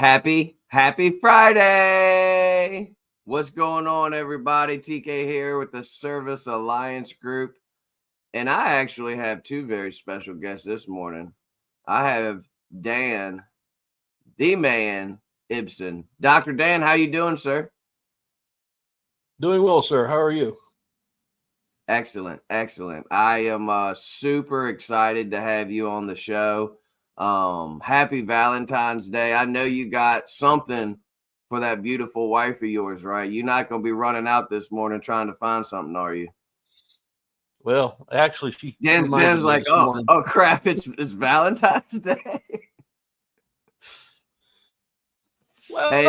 Happy Friday. What's going on, everybody? TK here with the Service Alliance Group. And I actually have two very special guests this morning. I have Dan, the man, Ibsen. Dr. Dan, how you doing, sir? Doing well, sir. How are you? Excellent. I am super excited to have you on the show. Happy Valentine's Day. I know you got something for that beautiful wife of yours, right? You're not going to be running out this morning trying to find something, are you? Well, actually, she Dan's like, oh crap, it's Valentine's Day. Well, hey,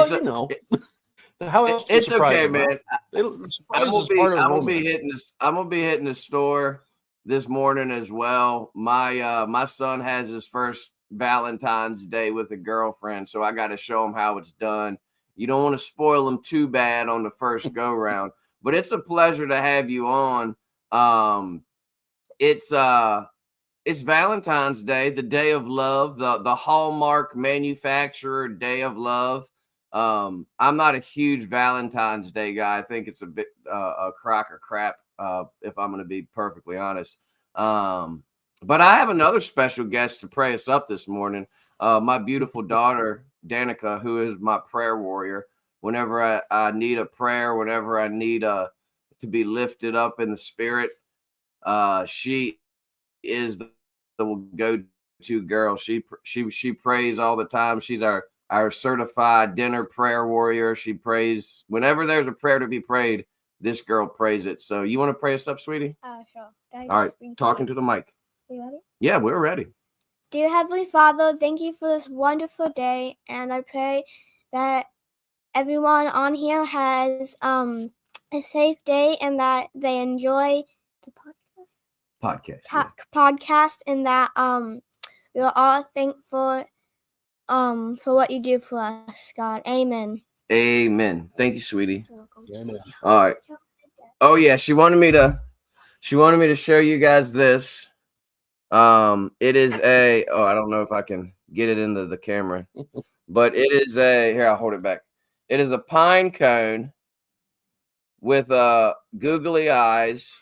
how else it's okay, man. I'm gonna be hitting the store this morning as well. My son has his first Valentine's Day with a girlfriend, so I got to show him how it's done. You don't want to spoil him too bad on the first go round, but it's a pleasure to have you on. It's Valentine's Day, the day of love, the Hallmark manufacturer day of love. I'm not a huge Valentine's Day guy. I think it's a bit a crock of crap, if I'm going to be perfectly honest. But I have another special guest to pray us up this morning. My beautiful daughter, Danica, who is my prayer warrior. Whenever I need a prayer, whenever I need to be lifted up in the spirit, she is the go-to girl. She prays all the time. She's our certified dinner prayer warrior. She prays whenever there's a prayer to be prayed. This girl prays it. So you want to pray us up, sweetie? Sure. All right, talking to the mic. You ready? Yeah, we're ready. Dear Heavenly Father, thank you for this wonderful day, and I pray that everyone on here has a safe day and that they enjoy the podcast, and that we're all thankful for what you do for us, God. Amen. Amen. Thank you, sweetie. Amen. All right. Oh yeah, she wanted me to show you guys this. It is I don't know if I can get it into the camera, but it is here, I'll hold it back. It is a pine cone with googly eyes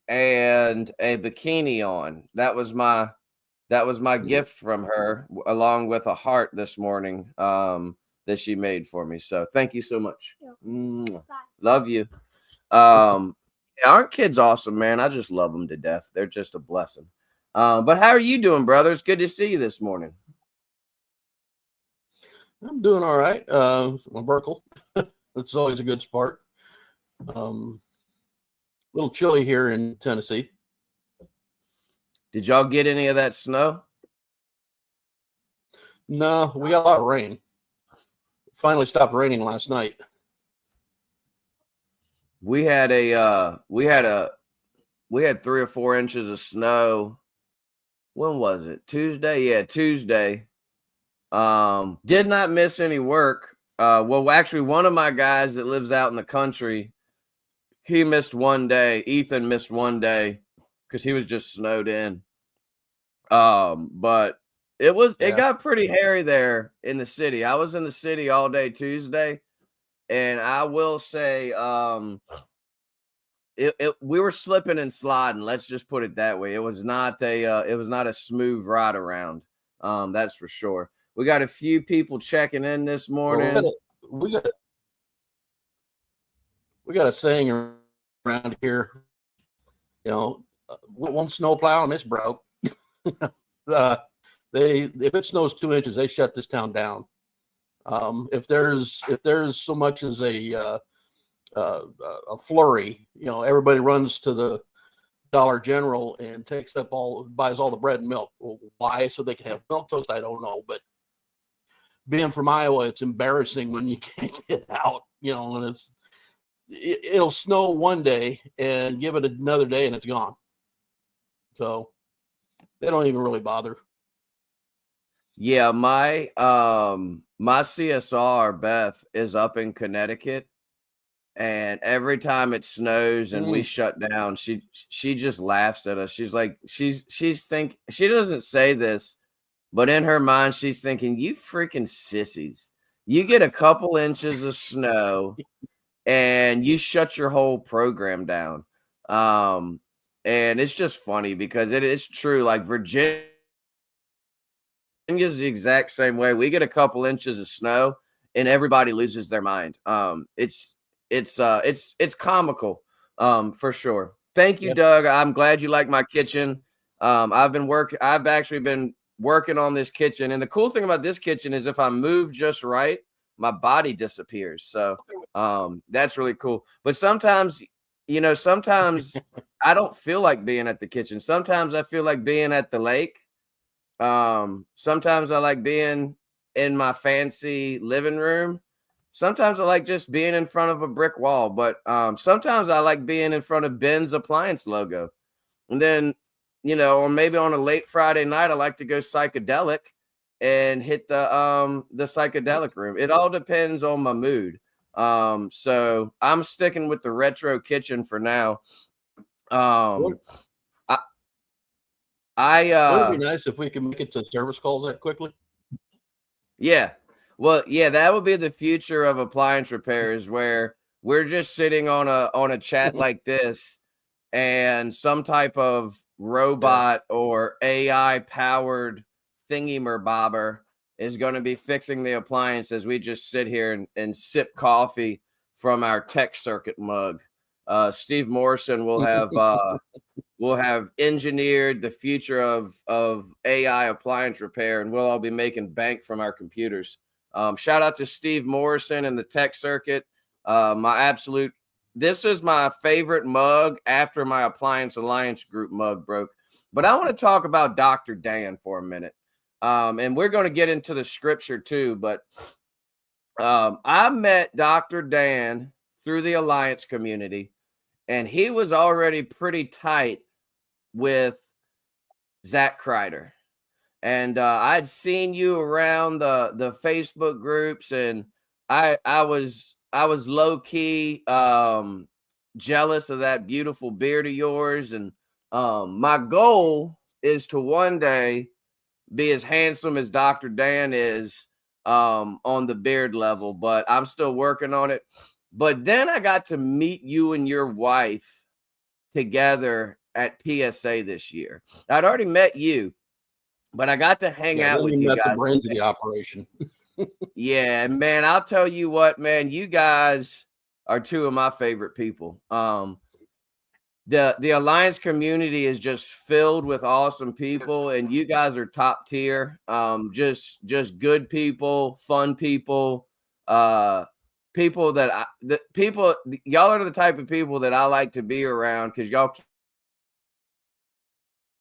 and a bikini on. That was my gift from her, along with a heart this morning that she made for me. So thank you so much. Love you. Our kids awesome, man. I just love them to death. They're just a blessing. But how are you doing, brother? It's good to see you this morning. I'm doing all right. My Burkle. It's always a good spark. A little chilly here in Tennessee. Did y'all get any of that snow? No, we got a lot of rain. Finally stopped raining last night. We had 3 or 4 inches of snow. When was it? Tuesday? Yeah, Tuesday. Did not miss any work. Well, actually, one of my guys that lives out in the country, he missed one day. Ethan missed one day because he was just snowed in. But it got pretty hairy there in the city. I was in the city all day Tuesday, and I will say, we were slipping and sliding. Let's just put it that way. It was not a smooth ride around. That's for sure. We got a few people checking in this morning. We got a saying around here. One snowplow and it's broke. If it snows 2 inches, they shut this town down. If there's so much as a flurry, everybody runs to the Dollar General and buys all the bread and milk. Well, why? So they can have milk toast? I don't know, but being from Iowa, it's embarrassing when you can't get out. And it'll snow one day and give it another day and it's gone. So they don't even really bother. Yeah, my CSR Beth is up in Connecticut, and every time it snows and we shut down, she just laughs at us. She's like, she doesn't say this, but in her mind she's thinking, you freaking sissies, you get a couple inches of snow and you shut your whole program down. And it's just funny because it is true. Like Virginia is the exact same way. We get a couple inches of snow and everybody loses their mind. It's comical, for sure. Thank you, Yeah. Doug. I'm glad you like my kitchen. I've actually been working on this kitchen. And the cool thing about this kitchen is if I move just right, my body disappears. So that's really cool. But sometimes, sometimes I don't feel like being at the kitchen. Sometimes I feel like being at the lake. Sometimes I like being in my fancy living room. Sometimes I like just being in front of a brick wall, but sometimes I like being in front of Ben's appliance logo. And then, or maybe on a late Friday night, I like to go psychedelic and hit the psychedelic room. It all depends on my mood. So I'm sticking with the retro kitchen for now. Would it be nice if we could make it to service calls that quickly? Yeah. Well, yeah, that would be the future of appliance repairs where we're just sitting on a chat like this and some type of robot or AI powered thingy-mer-bobber is going to be fixing the appliance as we just sit here and sip coffee from our tech circuit mug. Steve Morrison will have engineered the future of AI appliance repair, and we'll all be making bank from our computers. Shout out to Steve Morrison and the tech circuit. This is my favorite mug after my Appliance Alliance group mug broke. But I want to talk about Dr. Dan for a minute. And we're going to get into the scripture too. But I met Dr. Dan through the Alliance community, and he was already pretty tight with Zach Kreider. And I'd seen you around the Facebook groups, and I was low key jealous of that beautiful beard of yours. And my goal is to one day be as handsome as Dr. Dan is on the beard level, but I'm still working on it. But then I got to meet you and your wife together at PSA this year. I'd already met you, but I got to hang out with you guys. The brains of the operation. Yeah, man, I'll tell you what, man, you guys are two of my favorite people. The Alliance community is just filled with awesome people, and you guys are top tier. Just good people, fun people, people y'all are the type of people that I like to be around because y'all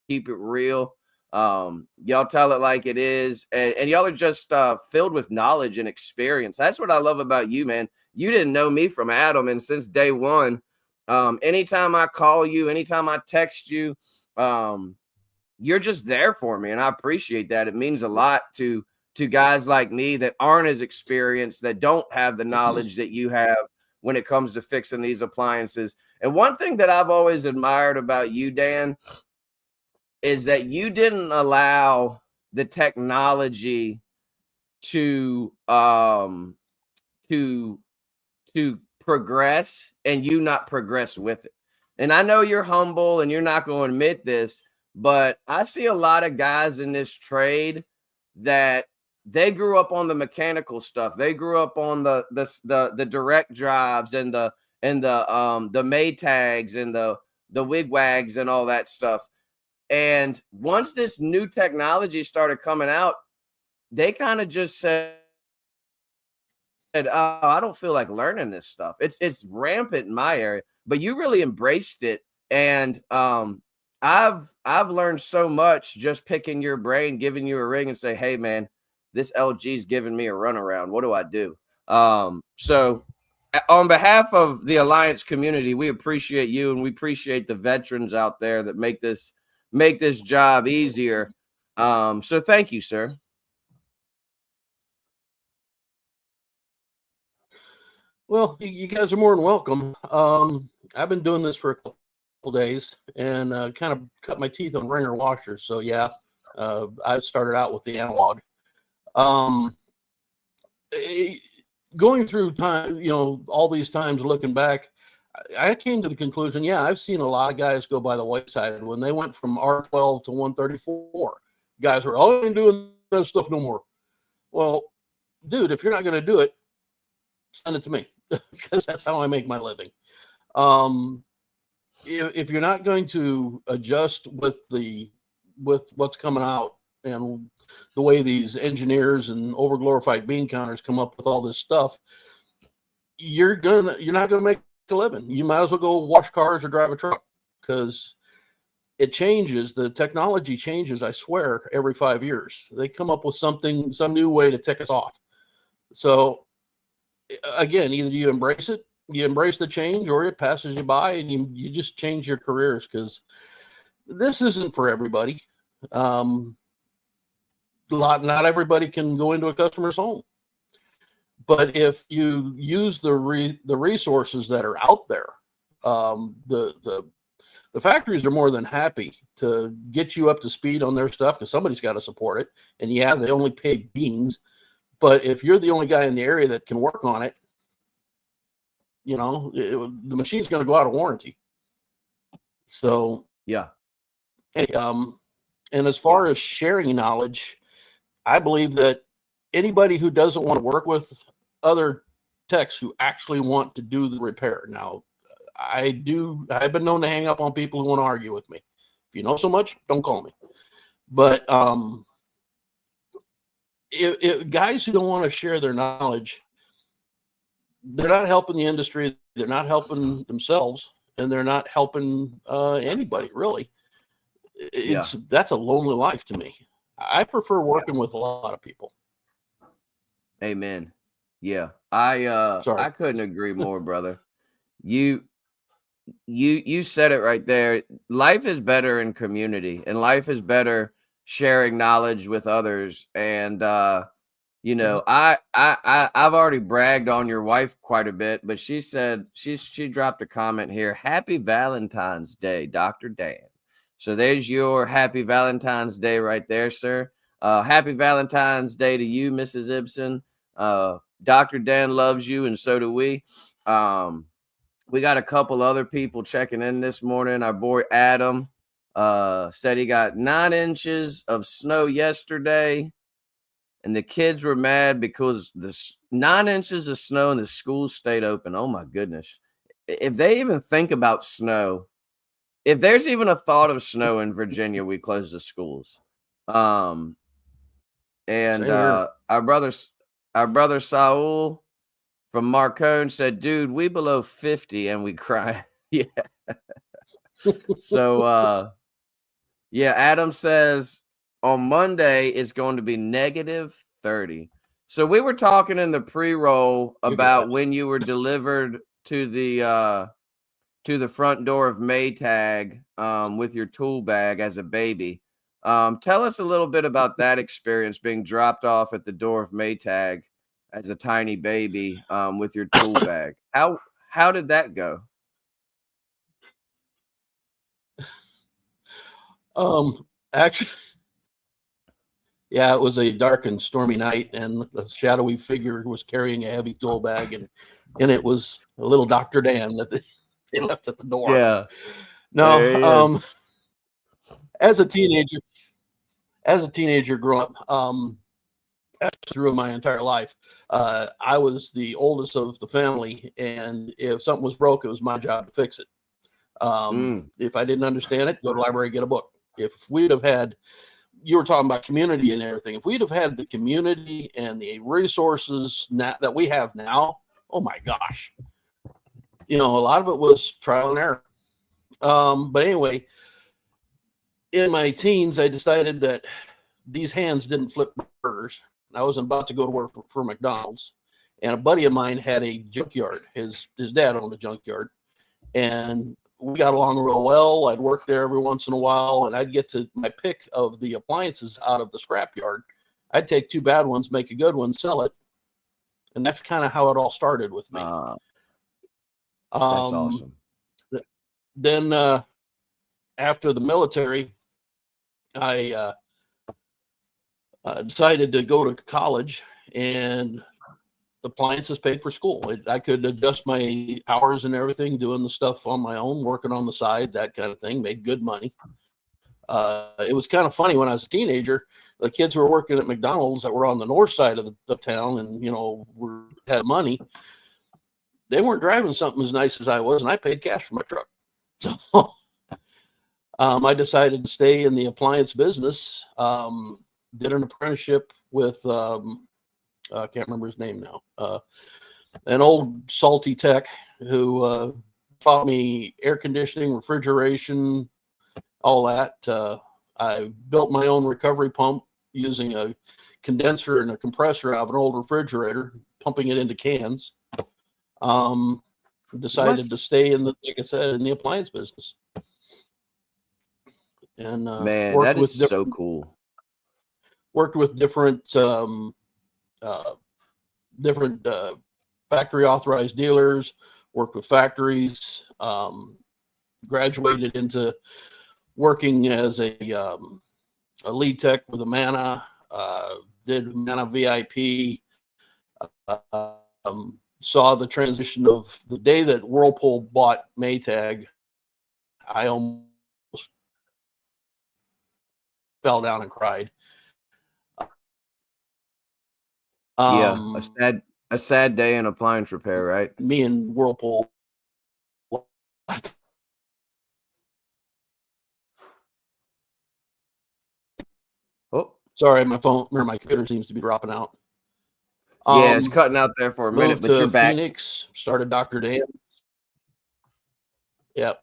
keep it real. Y'all tell it like it is, and y'all are just filled with knowledge and experience. That's what I love about you, man. You didn't know me from Adam, and since day one, anytime I call you, anytime I text you, you're just there for me, and I appreciate that. It means a lot to guys like me that aren't as experienced, that don't have the knowledge that you have when it comes to fixing these appliances. And one thing that I've always admired about you, Dan, is that you didn't allow the technology to progress and you not progress with it. And I know you're humble and you're not going to admit this, but I see a lot of guys in this trade that they grew up on the mechanical stuff. They grew up on the direct drives and the Maytags and the wigwags and all that stuff. And once this new technology started coming out, they kind of just said, "Oh, I don't feel like learning this stuff." It's rampant in my area, but you really embraced it, and I've learned so much just picking your brain, giving you a ring, and say, "Hey, man, this LG's giving me a runaround. What do I do?" So, on behalf of the Alliance community, we appreciate you, and we appreciate the veterans out there that make this job easier. So thank you, sir. Well, you guys are more than welcome. I've been doing this for a couple days and kind of cut my teeth on wringer washers. So yeah, I started out with the analog. going through time, all these times looking back, I came to the conclusion, yeah, I've seen a lot of guys go by the wayside when they went from R12 to 134. Guys were, I ain't doing that stuff no more. Well, dude, if you're not going to do it, send it to me because that's how I make my living. If you're not going to adjust with what's coming out and the way these engineers and overglorified bean counters come up with all this stuff, you're not gonna make a living. You might as well go wash cars or drive a truck because it changes. The technology changes, I swear, every 5 years. They come up with some new way to tick us off. So again, either you embrace the change, or it passes you by and you just change your careers, because this isn't for everybody. Not everybody can go into a customer's home, but if you use the resources that are out there, the factories are more than happy to get you up to speed on their stuff, because somebody's got to support it. And yeah, they only pay beans, but if you're the only guy in the area that can work on it, the machine's going to go out of warranty. So yeah. Hey, and as far as sharing knowledge, I believe that anybody who doesn't want to work with other techs who actually want to do the repair. Now, I've been known to hang up on people who want to argue with me. If you know so much, don't call me. But if guys who don't want to share their knowledge, they're not helping the industry, they're not helping themselves, and they're not helping anybody, really. That's a lonely life to me. I prefer working with a lot of people. Amen. Yeah. I couldn't agree more, brother. You said it right there. Life is better in community, and life is better sharing knowledge with others. And I've already bragged on your wife quite a bit, but she said she dropped a comment here. Happy Valentine's Day, Dr. Dan. So there's your happy Valentine's Day right there, sir. Happy Valentine's Day to you, Mrs. Ibsen. Dr. Dan loves you, and so do we. We got a couple other people checking in this morning. Our boy Adam said he got 9 inches of snow yesterday, and the kids were mad because the 9 inches of snow and the schools stayed open. Oh, my goodness. If they even think about snow, if there's even a thought of snow in Virginia, we close the schools. And our brother Saul from Marcone said, dude, we below 50 and we cry. Yeah. So, Adam says on Monday it's going to be -30. So we were talking in the pre-roll about when you were delivered to the front door of Maytag with your tool bag as a baby. Tell us a little bit about that experience, being dropped off at the door of Maytag as a tiny baby with your tool bag. How did that go? Actually, yeah, it was a dark and stormy night, and a shadowy figure was carrying a heavy tool bag, and it was a little Dr. Dan that they left at the door. Yeah. No, as a teenager growing up, through my entire life, I was the oldest of the family, and if something was broke, it was my job to fix it. If I didn't understand it, go to the library, get a book. If we'd have had, you were talking about community and everything, if we'd have had the community and the resources that we have now, oh my gosh, a lot of it was trial and error. But anyway, in my teens, I decided that these hands didn't flip burgers. I was about to go to work for McDonald's, and a buddy of mine had a junkyard. His dad owned a junkyard, and we got along real well. I'd work there every once in a while, and I'd get to my pick of the appliances out of the scrapyard. I'd take 2 bad ones, make a good one, sell it, and that's kind of how it all started with me. That's awesome. Then after the military, I decided to go to college, and appliances paid for school. I could adjust my hours and everything, doing the stuff on my own, working on the side, that kind of thing, made good money. It was kind of funny when I was a teenager, the kids who were working at McDonald's that were on the north side of the town and, had money, they weren't driving something as nice as I was, and I paid cash for my truck. So I decided to stay in the appliance business, did an apprenticeship with, I can't remember his name now, an old salty tech who taught me air conditioning, refrigeration, all that. I built my own recovery pump using a condenser and a compressor out of an old refrigerator, pumping it into cans. Decided to stay in like I said, in the appliance business. And man, that is so cool. Worked with different factory authorized dealers, worked with factories, graduated into working as a lead tech with Amana, did Amana VIP, saw the transition of the day that Whirlpool bought Maytag. I almost fell down and cried. Yeah, a sad day in appliance repair, right? Me and Whirlpool. Oh, sorry, my phone or my computer seems to be dropping out. Yeah, it's cutting out there for a minute, but you're back. Phoenix, started Dr. Dan. Yep.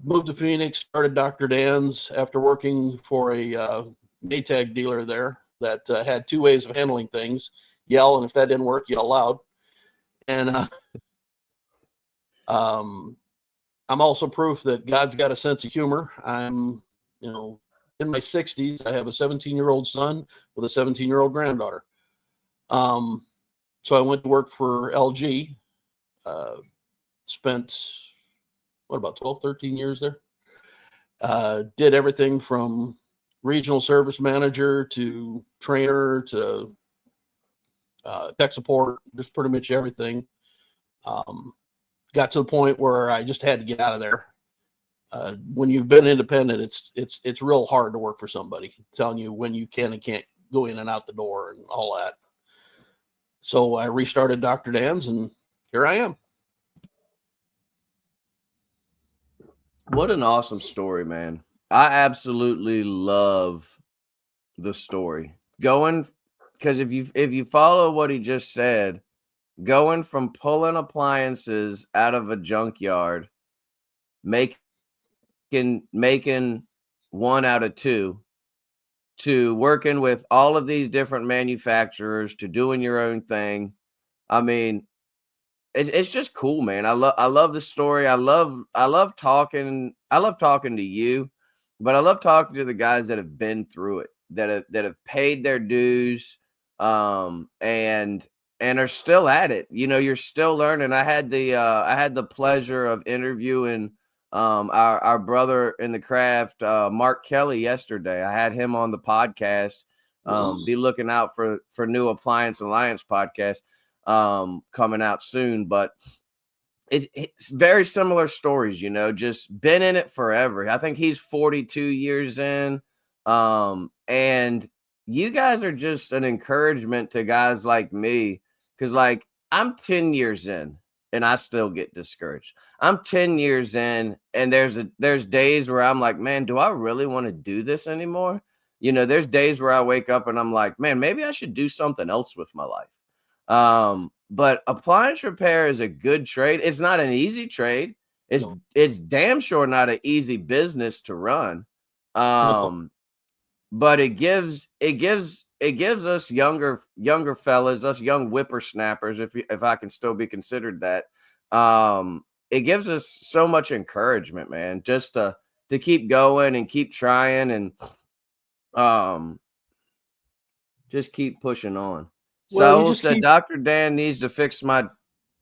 Moved to Phoenix, started Dr. Dan's after working for a Maytag dealer there that had two ways of handling things: yell, and if that didn't work, yell loud. And I'm also proof that God's got a sense of humor. I'm, in my 60s. I have a 17-year-old son with a 17-year-old granddaughter. So I went to work for LG, spent, about 12, 13 years there. Did everything from regional service manager to trainer to tech support, just pretty much everything. Got to the point where I just had to get out of there. When you've been independent, it's real hard to work for somebody telling you when you can and can't go in and out the door and all that. So I restarted Dr. Dan's, and here I am. What an awesome story, man. I absolutely love the story. Because if you follow what he just said, going from pulling appliances out of a junkyard, making 1 out of 2, to working with all of these different manufacturers, to doing your own thing. I mean, it's just cool, man. I love the story. I love talking to you, but I love talking to the guys that have been through it, that have paid their dues, and are still at it. You're still learning. I had the pleasure of interviewing our brother in the craft, Mark Kelly, yesterday. I had him on the podcast. Be looking out for new Appliance Alliance podcast coming out soon. But it's very similar stories, just been in it forever. I think he's 42 years in. And you guys are just an encouragement to guys like me, because I'm 10 years in and I still get discouraged. I'm 10 years in, and there's days where I'm like, man, do I really want to do this anymore? There's days where I wake up and I'm like, man, maybe I should do something else with my life. But appliance repair is a good trade. It's not an easy trade. It's damn sure not an easy business to run. But it gives us younger fellas, us young whippersnappers, if I can still be considered that. It gives us so much encouragement, man, just to keep going and keep trying and just keep pushing on. Well, So said Dr. Dan needs to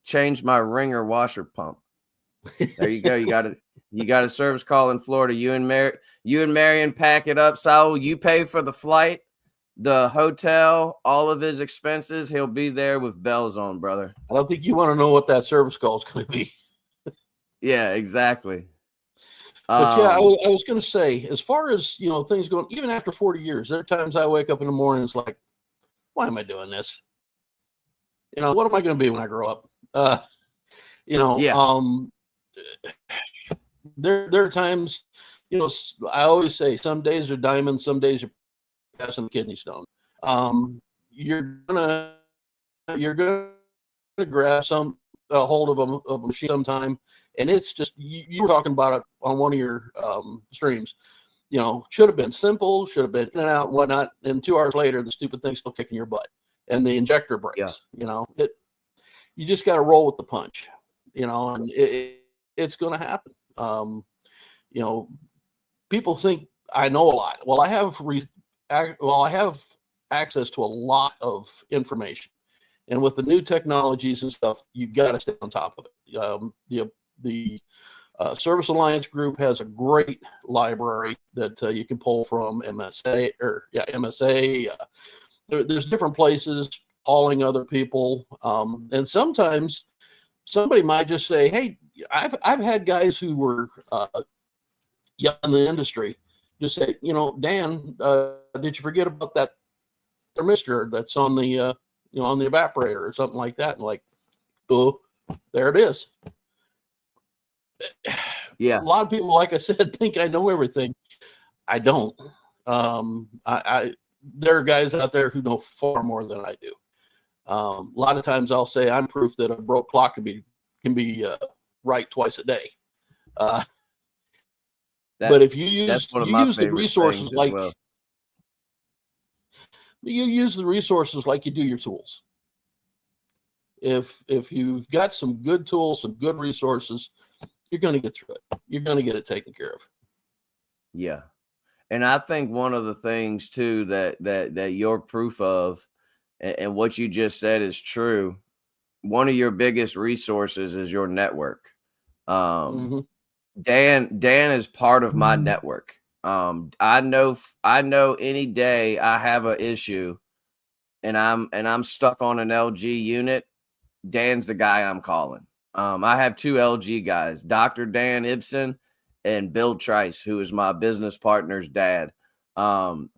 change my ringer washer pump. There you go. You got a service call in Florida. You and Marion pack it up. Saul, you pay for the flight. the hotel, all of his expenses, he'll be there with bells on, brother. I don't think you want to know what that service call is going to be. Yeah, exactly. But yeah, I was going to say, as far as, you know, things going, even after 40 years, there are times I wake up in the morning, it's like, why am I doing this? You know, what am I going to be when I grow up? You know, there are times, you know, I always say some days are diamonds, some days are passing the kidney stone. You're gonna grab a hold of a machine sometime, and it's just you were talking about it on one of your streams. You know, should have been simple, should have been in and out and whatnot, and 2 hours later, the stupid thing's still kicking your butt, and the injector breaks. Yeah. You know, you just got to roll with the punch. You know, and it's going to happen. You know, people think I know a lot. Well, I have access to a lot of information, and with the new technologies and stuff, you got to stay on top of it. The Service Alliance Group has a great library that you can pull from MSA. There's different places calling other people, and sometimes somebody might just say, "Hey, I've had guys who were young in the industry just say, you know, Dan, did you forget about that thermistor that's on the on the evaporator or something like that?" And like, oh, there it is. Yeah. A lot of people, like I said, think I know everything. I don't. There are guys out there who know far more than I do. A lot of times I'll say I'm proof that a broke clock can be right twice a day. But if you use the resources like you use the resources like you do your tools. If you've got some good tools, some good resources, you're going to get through it. You're going to get it taken care of. Yeah. And I think one of the things too that you're proof of, and what you just said is true. One of your biggest resources is your network. Dan is part of my network. I know any day I have an issue and I'm stuck on an LG unit, Dan's the guy I'm calling. I have 2 LG guys, Dr. Dan Ibsen and Bill Trice, who is my business partner's dad. And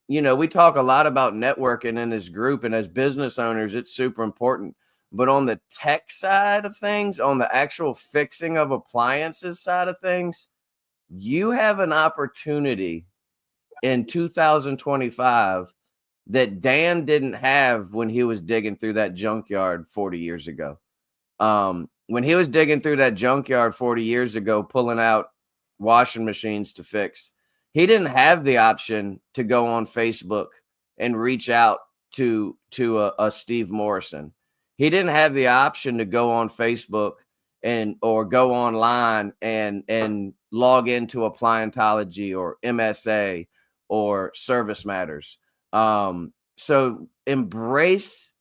you know, we talk a lot about networking in this group, and as business owners, it's super important. But on the tech side of things, on the actual fixing of appliances side of things, you have an opportunity in 2025 that Dan didn't have when he was digging through that junkyard 40 years ago. When he was digging through that junkyard 40 years ago, pulling out washing machines to fix, he didn't have the option to go on Facebook and reach out to a Steve Morrison. He didn't have the option to go on Facebook or go online and log into Appliantology or MSA or Service Matters. So embrace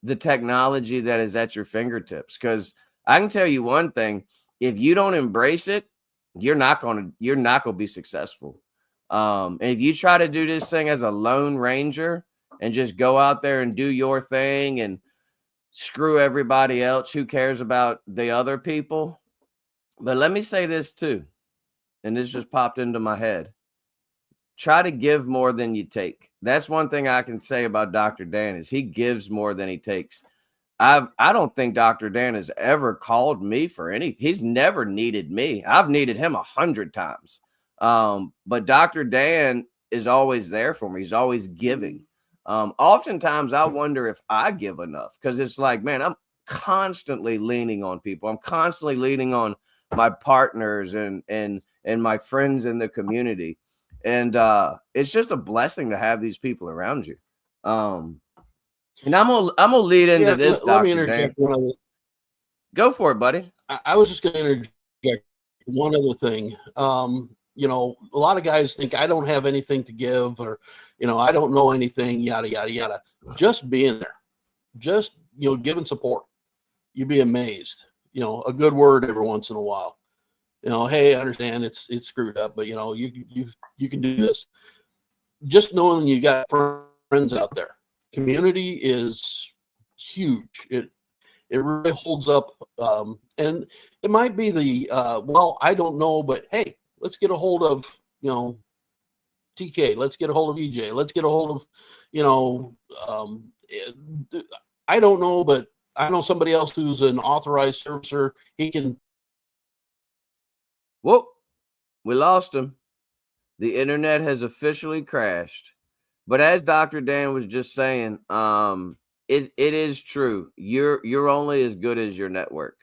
the technology that is at your fingertips, because I can tell you one thing: if you don't embrace it, you're not gonna be successful. And if you try to do this thing as a lone ranger and just go out there and do your thing and screw everybody else, who cares about the other people? But let me say this too, and this just popped into my head: try to give more than you take. That's one thing I can say about Dr. Dan, is he gives more than he takes. I don't think Dr. Dan has ever called me for anything. He's never needed me. I've needed him 100 times. But Dr. Dan is always there for me. He's always giving. Oftentimes I wonder if I give enough, because it's like, man, I'm constantly leaning on people. I'm constantly leaning on my partners and my friends in the community. And it's just a blessing to have these people around you. And I'm gonna lead into this. Let me interject one other. Go for it, buddy. I was just going to interject one other thing. You know, a lot of guys think I don't have anything to give, or, you know, I don't know anything, yada, yada, yada. Just being there, just, you know, giving support. You'd be amazed. You know, a good word every once in a while. You know, hey, I understand it's screwed up, but, you know, you can do this. just knowing you got friends out there, community is huge. It really holds up. And it might be the, well, I don't know, but hey, let's get a hold of, TK. Let's get a hold of EJ. Let's get a hold of, I don't know, but I know somebody else who's an authorized servicer. He can. Whoop, we lost him. The internet has officially crashed. But as Dr. Dan was just saying, it is true. You're only as good as your network.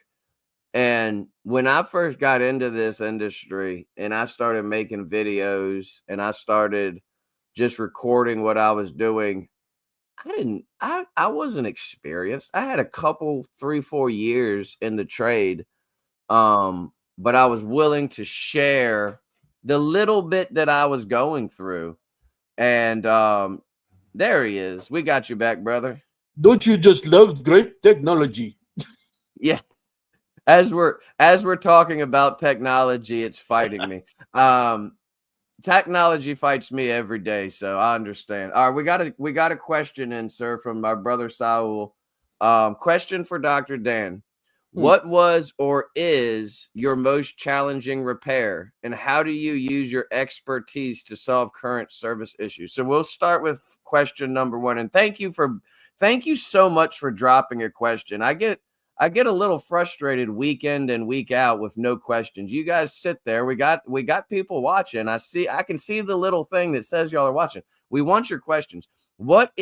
And when I first got into this industry and I started making videos and I started just recording what I was doing, I wasn't experienced. I had a couple, 3-4 years in the trade. But I was willing to share the little bit that I was going through. And there he is. We got you back, brother. Don't you just love great technology? Yeah. As we're talking about technology, it's fighting me. Technology fights me every day, so I understand. All right, we got a question in, sir, from my brother Saul. Question for Dr. Dan. What was or is your most challenging repair, and how do you use your expertise to solve current service issues? So we'll start with question number 1. And thank you so much for dropping a question. I get a little frustrated week in and week out with no questions. You guys sit there. We got people watching. I can see the little thing that says y'all are watching. We want your questions. What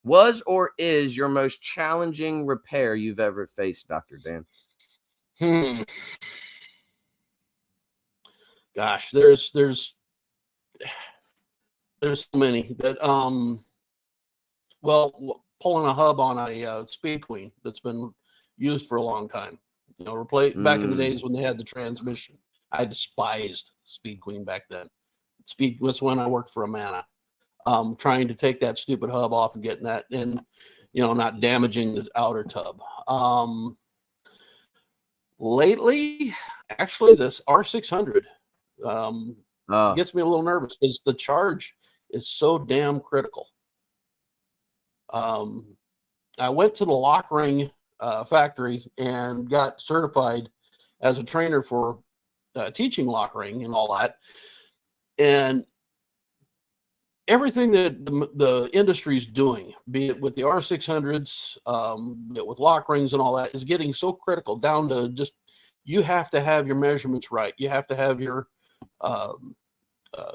was or is your most challenging repair you've ever faced, Dr. Dan? Gosh, there's so many that well, pulling a hub on a Speed Queen that's been used for a long time. Back in the days when they had the transmission. I despised Speed Queen back then. That's when I worked for Amana. Trying to take that stupid hub off and getting that in, not damaging the outer tub. Lately, actually, this R600 gets me a little nervous because the charge is so damn critical. I went to the lock ring factory and got certified as a trainer for teaching lock ring and all that. And everything that the industry is doing, be it with the R600s, be it with lock rings and all that, is getting so critical down to just, you have to have your measurements right. You have to have your,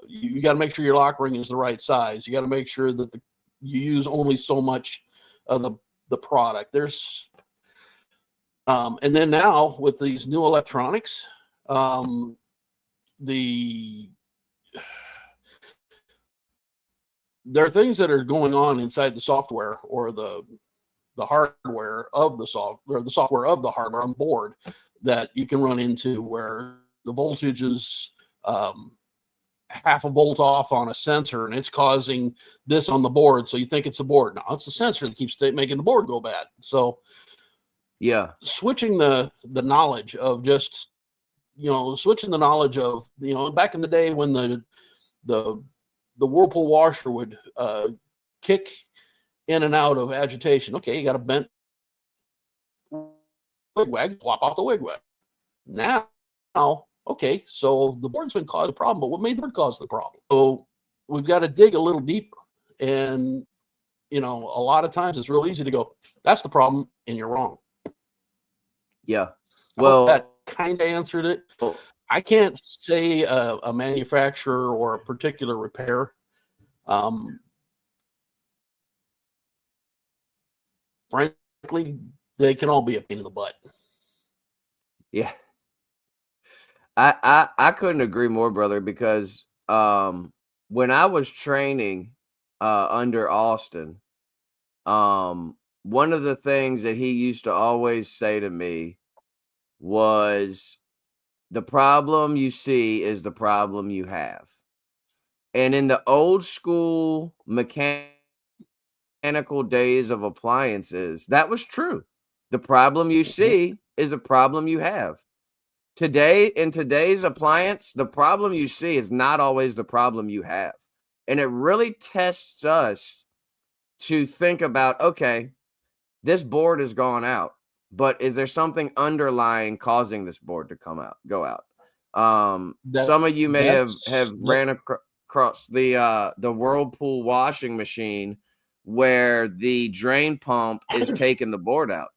you got to make sure your lock ring is the right size. You got to make sure that you use only so much of the product. There's, and then now with these new electronics, there are things that are going on inside the software or the hardware of the software, or the software of the hardware on board, that you can run into where the voltage is half a volt off on a sensor, and it's causing this on the board. So you think it's a board. No, it's a sensor that keeps making the board go bad. So yeah, switching the knowledge of just, switching the knowledge of, back in the day when the Whirlpool washer would kick in and out of agitation. Okay, you got a bent wig-wag, swap out the wig-wag. Now, okay, so the board's been causing a problem, but what made the board cause the problem? So we've got to dig a little deeper. And, a lot of times it's real easy to go, that's the problem, and you're wrong. Yeah. Well, that kind of answered it. I can't say a manufacturer or a particular repair. Frankly, they can all be a pain in the butt. Yeah. I couldn't agree more, brother, because when I was training under Austin, one of the things that he used to always say to me was, the problem you see is the problem you have. And in the old school mechanical days of appliances, that was true. The problem you see is the problem you have. Today, in today's appliance, the problem you see is not always the problem you have. And it really tests us to think about, okay, this board has gone out, but is there something underlying causing this board to go out? Some of you may have ran across the Whirlpool washing machine where the drain pump is taking the board out.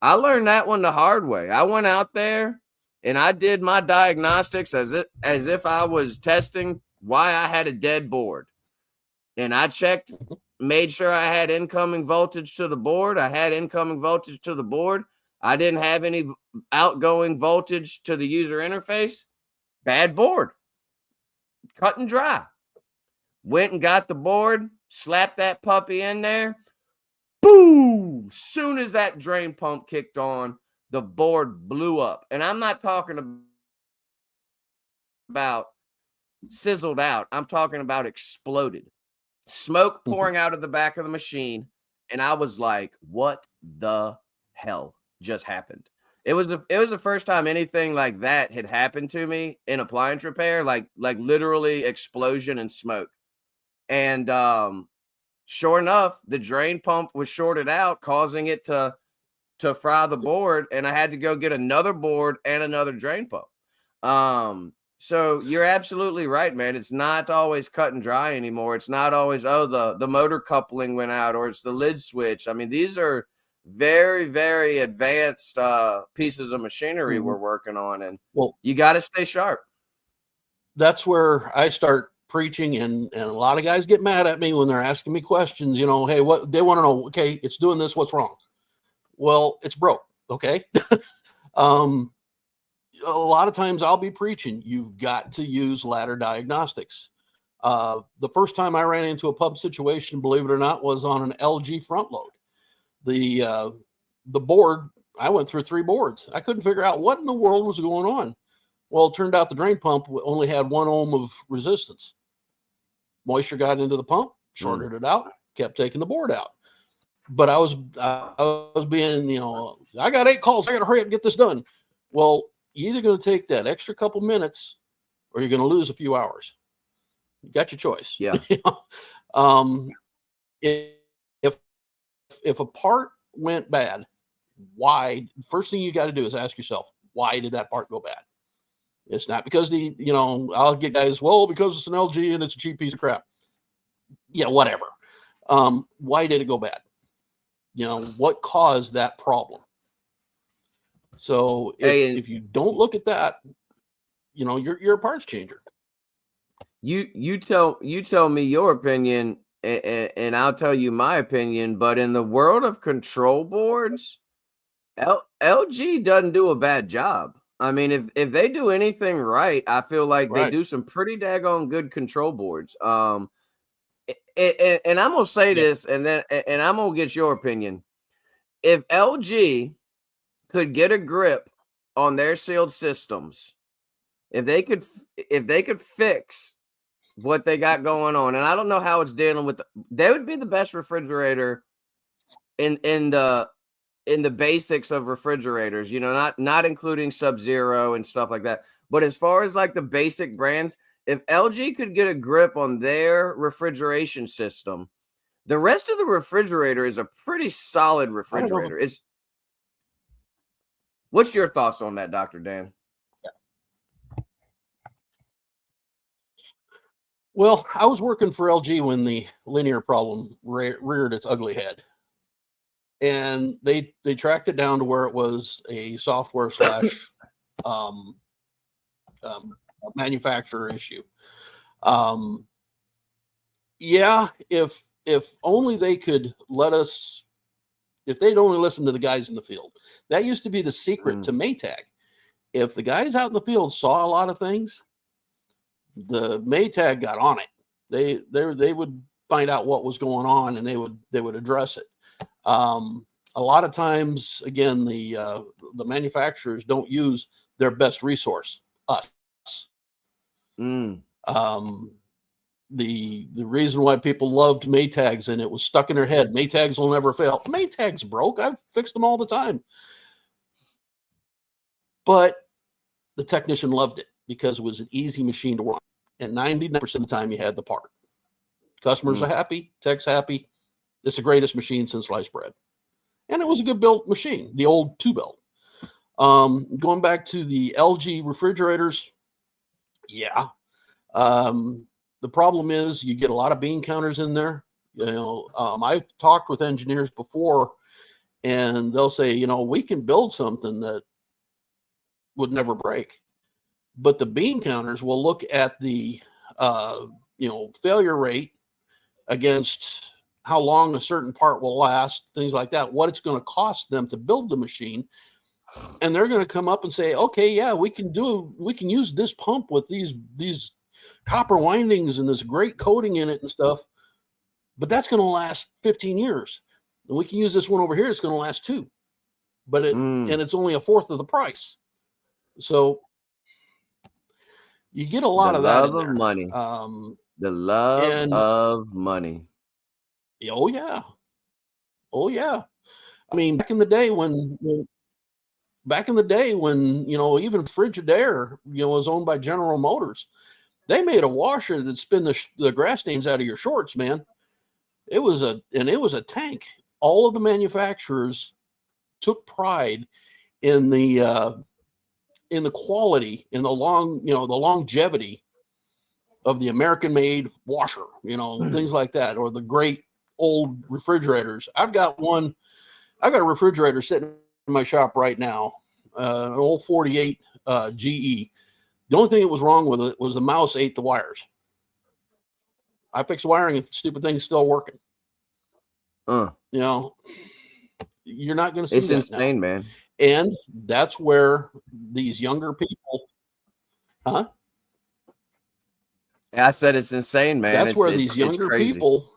I learned that one the hard way. I went out there and I did my diagnostics as if I was testing why I had a dead board. And I checked, made sure I had incoming voltage to the board. I had incoming voltage to the board. I didn't have any outgoing voltage to the user interface. Bad board. Cut and dry. Went and got the board, slapped that puppy in there. Boom! Soon as that drain pump kicked on, the board blew up. And I'm not talking about sizzled out. I'm talking about exploded. Smoke pouring out of the back of the machine. And I was like, what the hell just happened? It was the first time anything like that had happened to me in appliance repair, like literally explosion and smoke. And sure enough, the drain pump was shorted out, causing it to fry the board, and I had to go get another board and another drain pump. So you're absolutely right, man. It's not always cut and dry anymore. It's not always, the motor coupling went out or it's the lid switch. I mean, these are very, very advanced pieces of machinery we're working on, and you got to stay sharp. That's where I start preaching, and a lot of guys get mad at me when they're asking me questions. Hey, what they want to know? Okay, it's doing this. What's wrong? Well, it's broke. Okay. A lot of times I'll be preaching, you've got to use ladder diagnostics. The first time I ran into a pub situation, believe it or not, was on an LG front load. The board, I went through 3 boards. I couldn't figure out what in the world was going on. Well, it turned out the drain pump only had 1 ohm of resistance. Moisture got into the pump, shorted it out, kept taking the board out. But I was being, I got 8 calls. I got to hurry up and get this done. Well, you're either going to take that extra couple minutes or you're going to lose a few hours. You got your choice. Yeah. If a part went bad, why? First thing you got to do is ask yourself, why did that part go bad? It's not because I'll get guys, well, because it's an LG and it's a cheap piece of crap. Yeah, whatever. Why did it go bad? What caused that problem? So if you don't look at that, you're a parts changer. You tell me your opinion, and I'll tell you my opinion. But in the world of control boards, LG doesn't do a bad job. I mean, if they do anything right, I feel like they do some pretty daggone good control boards. And I'm gonna say this, and I'm gonna get your opinion. If LG could get a grip on their sealed systems, if they could fix what they got going on, and I don't know how it's dealing with, they would be the best refrigerator in the basics of refrigerators, not including Sub-Zero and stuff like that. But as far as like the basic brands, if LG could get a grip on their refrigeration system, the rest of the refrigerator is a pretty solid refrigerator. What's your thoughts on that, Dr. Dan? Well, I was working for LG when the linear problem reared its ugly head. And they tracked it down to where it was a software / manufacturer issue. If only they could if they'd only listen to the guys in the field. That used to be the secret to Maytag. If the guys out in the field saw a lot of things, the Maytag got on it. They would find out what was going on and they would address it. A lot of times, again, the manufacturers don't use their best resource, us. The reason why people loved Maytags, and it was stuck in their head, Maytags will never fail. Maytags broke. I've fixed them all the time. But the technician loved it because it was an easy machine to work on. And 99% of the time you had the part. Customers are happy, tech's happy. It's the greatest machine since sliced bread. And it was a good built machine, the old 2-belt. Going back to the LG refrigerators, yeah. The problem is you get a lot of bean counters in there. I've talked with engineers before, and they'll say, we can build something that would never break. But the bean counters will look at the, failure rate against how long a certain part will last, things like that, what it's going to cost them to build the machine. And they're going to come up and say, okay, yeah, we can use this pump with these copper windings and this great coating in it and stuff, but that's going to last 15 years. And we can use this one over here. It's going to last 2, but and it's only a fourth of the price. So you get a lot of that in there. Money. The love of money. Oh yeah. I mean, back in the day when even Frigidaire, was owned by General Motors, they made a washer that spin the grass stains out of your shorts, man. It was a tank. All of the manufacturers took pride in the quality, in the longevity of the American-made washer, things like that, or the great old refrigerators. I've got a refrigerator sitting in my shop right now, an old 48 GE. The only thing that was wrong with it was the mouse ate the wires. I fixed the wiring and the stupid thing's still working. You're not going to see it's that insane, now. Man. And that's where these younger people, I said it's insane, man. That's where these younger people,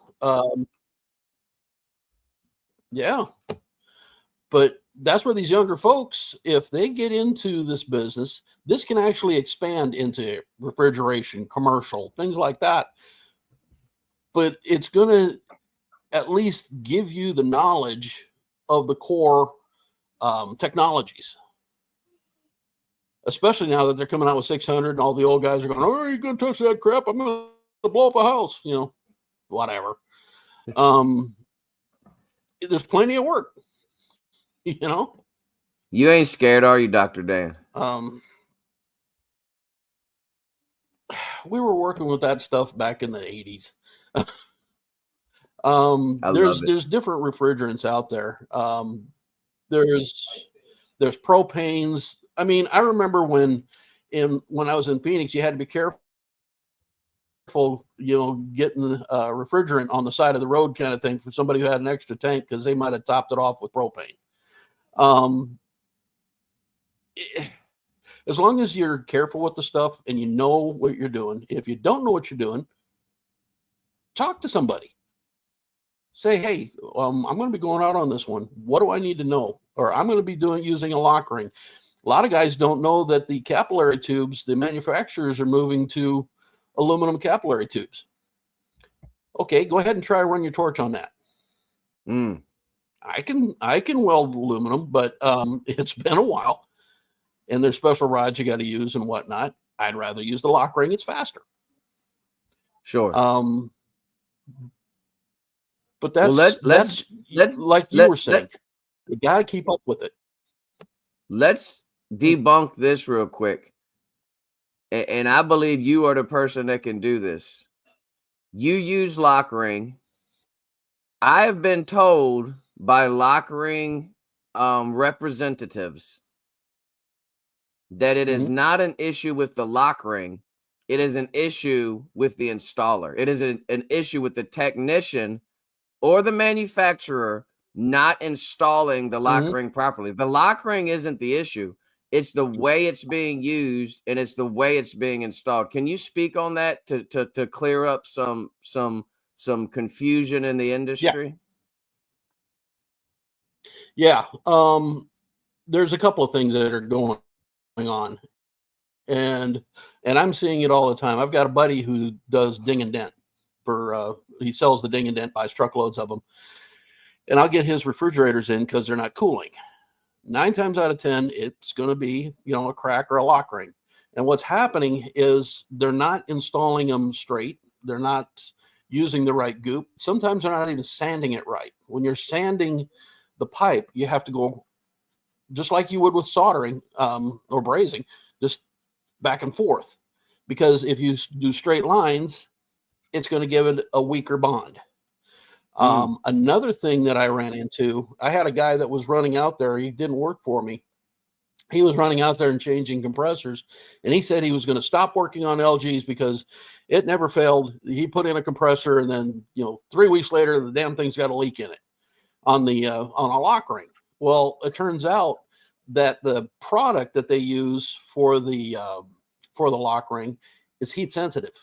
but that's where these younger folks, if they get into this business, this can actually expand into refrigeration, commercial, things like that. But it's going to at least give you the knowledge of the core technologies, especially now that they're coming out with 600 and all the old guys are going, oh, you're going to touch that crap, I'm going to blow up a house, whatever. There's plenty of work, You ain't scared, are you, Dr. Dan? We were working with that stuff back in the 80s. There's different refrigerants out there. There's propanes. I mean, I remember when I was in Phoenix, you had to be careful, getting refrigerant on the side of the road kind of thing for somebody who had an extra tank, because they might have topped it off with propane. As long as you're careful with the stuff and you know what you're doing. If you don't know what you're doing, talk to somebody. Say, hey, I'm going to be going out on this one. What do I need to know? Or I'm going to be using a lock ring. A lot of guys don't know that the capillary tubes, the manufacturers are moving to aluminum capillary tubes. Okay, go ahead and run your torch on that. I can weld aluminum, but it's been a while. And there's special rods you got to use and whatnot. I'd rather use the lock ring. It's faster. Sure. But let's like you were saying, you got to keep up with it. Let's debunk this real quick. And I believe you are the person that can do this. You use lock ring. I have been told by lock ring representatives that it is not an issue with the lock ring. It is an issue with the installer. It is an issue with the technician or the manufacturer not installing the lock ring properly. The lock ring isn't the issue. It's the way it's being used, and it's the way it's being installed. Can you speak on that to clear up some confusion in the industry? Yeah. There's a couple of things that are going on, and I'm seeing it all the time. I've got a buddy who does ding and dent he sells the ding and dent, buys truckloads of them, and I'll get his refrigerators in because they're not cooling. 9 times out of 10, it's going to be, a crack or a lock ring. And what's happening is they're not installing them straight. They're not using the right goop. Sometimes they're not even sanding it right. When you're sanding the pipe, you have to go just like you would with soldering or brazing, just back and forth. Because if you do straight lines, it's going to give it a weaker bond. Another thing that I ran into, I had a guy that was running out there. He didn't work for me. He was running out there and changing compressors, and he said he was going to stop working on LGs because it never failed. He put in a compressor, and then 3 weeks later, the damn thing's got a leak in it on a lock ring. Well, it turns out that the product that they use for the lock ring is heat sensitive.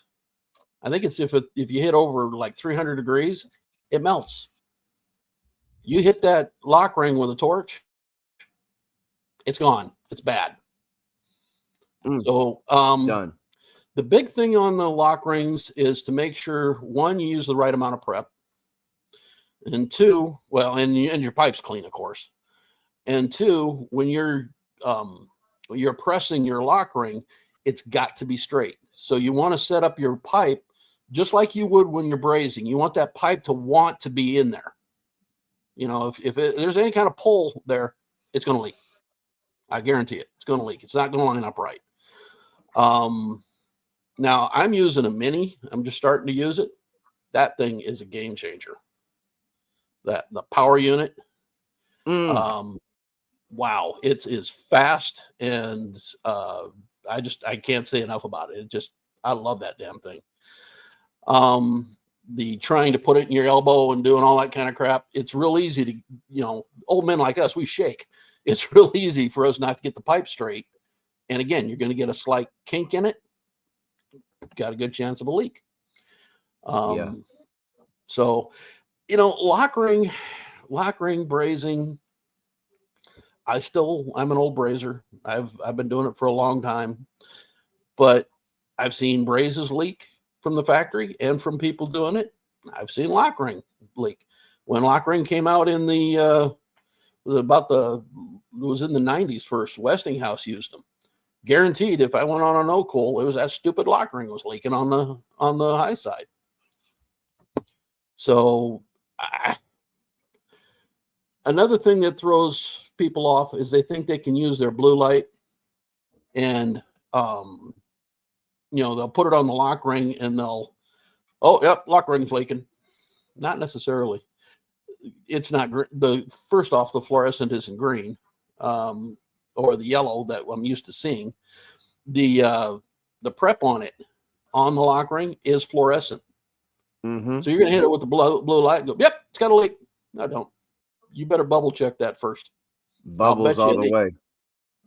I think it's if you hit over like 300 degrees, it melts. You hit that lock ring with a torch, it's gone. It's bad. So Done. The big thing on the lock rings is to make sure, one, you use the right amount of prep, and two, and your pipe's clean, of course. And two, when you're pressing your lock ring, it's got to be straight. So you want to set up your pipe just like you would when you're brazing. You want that pipe to want to be in there. If there's any kind of pull there, it's going to leak. I guarantee it. It's going to leak. It's not going to line up right. Now I'm using a mini. I'm just starting to use it. That thing is a game changer. The power unit. Wow, it is fast, and I can't say enough about it. I love that damn thing. The trying to put it in your elbow and doing all that kind of crap. It's real easy to, old men like us, we shake. It's real easy for us not to get the pipe straight. And again, you're going to get a slight kink in it. Got a good chance of a leak. So, lock ring brazing. I'm an old brazier. I've been doing it for a long time, but I've seen brazes leak from the factory and from people doing it. I've seen lock ring leak. When lock ring came out in it was in the 90s first, Westinghouse used them. Guaranteed, if I went on a no coal, it was that stupid lock ring was leaking on the high side. So another thing that throws people off is they think they can use their blue light and they'll put it on the lock ring and lock ring's leaking. Not necessarily. It's not first off, the fluorescent isn't green, or the yellow that I'm used to seeing. The prep on it, on the lock ring, is fluorescent. So you're gonna hit it with the blue light and go, yep, it's got a leak. No, don't. You better bubble check that first. Bubbles all the way.